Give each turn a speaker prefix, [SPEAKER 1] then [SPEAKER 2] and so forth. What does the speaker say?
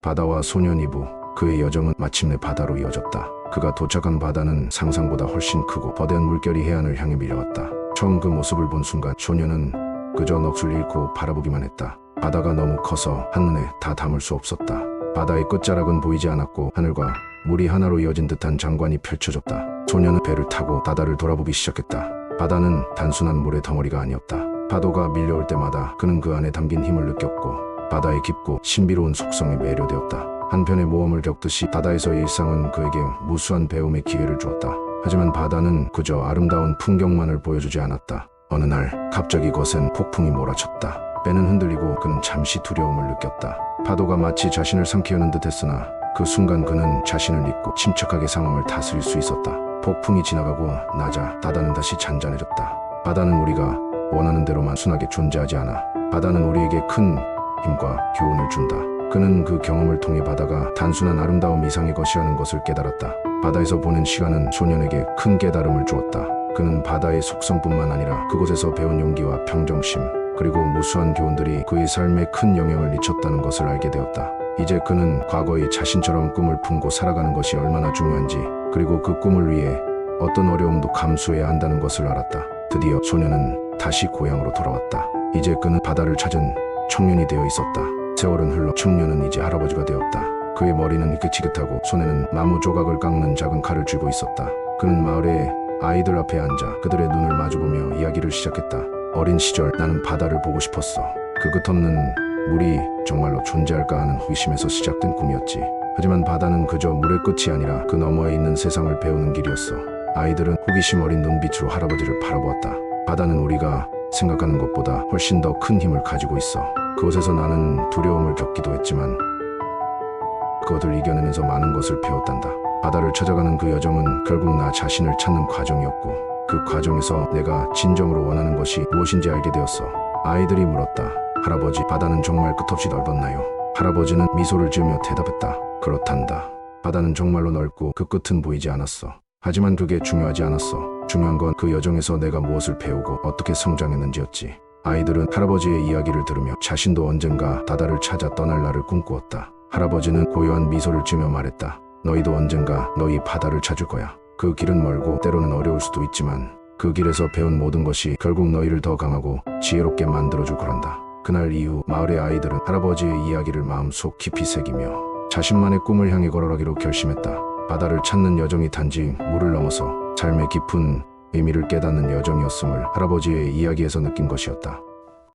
[SPEAKER 1] 바다와 소년 이브, 그의 여정은 마침내 바다로 이어졌다. 그가 도착한 바다는 상상보다 훨씬 크고 거대한 물결이 해안을 향해 밀려왔다. 처음 그 모습을 본 순간 소년은 그저 넋을 잃고 바라보기만 했다. 바다가 너무 커서 한눈에 다 담을 수 없었다. 바다의 끝자락은 보이지 않았고 하늘과 물이 하나로 이어진 듯한 장관이 펼쳐졌다. 소년은 배를 타고 바다를 돌아보기 시작했다. 바다는 단순한 물의 덩어리가 아니었다. 파도가 밀려올 때마다 그는 그 안에 담긴 힘을 느꼈고 바다의 깊고 신비로운 속성에 매료되었다. 한편의 모험을 겪듯이 바다에서의 일상은 그에게 무수한 배움의 기회를 주었다. 하지만 바다는 그저 아름다운 풍경만을 보여주지 않았다. 어느 날 갑자기 거센 폭풍이 몰아쳤다. 배는 흔들리고 그는 잠시 두려움을 느꼈다. 파도가 마치 자신을 삼키려는 듯했으나 그 순간 그는 자신을 잊고 침착하게 상황을 다스릴 수 있었다. 폭풍이 지나가고 나자 바다는 다시 잔잔해졌다. 바다는 우리가 원하는 대로만 순하게 존재하지 않아. 바다는 우리에게 큰 힘과 교훈을 준다. 그는 그 경험을 통해 바다가 단순한 아름다움 이상의 것이라는 것을 깨달았다. 바다에서 보낸 시간은 소년에게 큰 깨달음을 주었다. 그는 바다의 속성뿐만 아니라 그곳에서 배운 용기와 평정심, 그리고 무수한 교훈들이 그의 삶에 큰 영향을 미쳤다는 것을 알게 되었다. 이제 그는 과거의 자신처럼 꿈을 품고 살아가는 것이 얼마나 중요한지, 그리고 그 꿈을 위해 어떤 어려움도 감수해야 한다는 것을 알았다. 드디어 소년은 다시 고향으로 돌아왔다. 이제 그는 바다를 찾은 청년이 되어 있었다. 세월은 흘러 청년은 이제 할아버지가 되었다. 그의 머리는 지긋지긋하고 손에는 나무 조각을 깎는 작은 칼을 쥐고 있었다. 그는 마을의 아이들 앞에 앉아 그들의 눈을 마주보며 이야기를 시작했다. 어린 시절 나는 바다를 보고 싶었어. 그 끝없는 물이 정말로 존재할까 하는 호기심에서 시작된 꿈이었지. 하지만 바다는 그저 물의 끝이 아니라 그 너머에 있는 세상을 배우는 길이었어. 아이들은 호기심 어린 눈빛으로 할아버지를 바라보았다. 바다는 우리가 생각하는 것보다 훨씬 더 큰 힘을 가지고 있어. 그곳에서 나는 두려움을 겪기도 했지만 그것을 이겨내면서 많은 것을 배웠단다. 바다를 찾아가는 그 여정은 결국 나 자신을 찾는 과정이었고, 그 과정에서 내가 진정으로 원하는 것이 무엇인지 알게 되었어. 아이들이 물었다. 할아버지, 바다는 정말 끝없이 넓었나요? 할아버지는 미소를 지으며 대답했다. 그렇단다. 바다는 정말로 넓고 그 끝은 보이지 않았어. 하지만 그게 중요하지 않았어. 중요한 건 그 여정에서 내가 무엇을 배우고 어떻게 성장했는지였지. 아이들은 할아버지의 이야기를 들으며 자신도 언젠가 바다를 찾아 떠날 날을 꿈꾸었다. 할아버지는 고요한 미소를 지으며 말했다. 너희도 언젠가 너희 바다를 찾을 거야. 그 길은 멀고 때로는 어려울 수도 있지만 그 길에서 배운 모든 것이 결국 너희를 더 강하고 지혜롭게 만들어줄 거란다. 그날 이후 마을의 아이들은 할아버지의 이야기를 마음속 깊이 새기며 자신만의 꿈을 향해 걸어가기로 결심했다. 바다를 찾는 여정이 단지 물을 넘어서 삶의 깊은 의미를 깨닫는 여정이었음을 할아버지의 이야기에서 느낀 것이었다.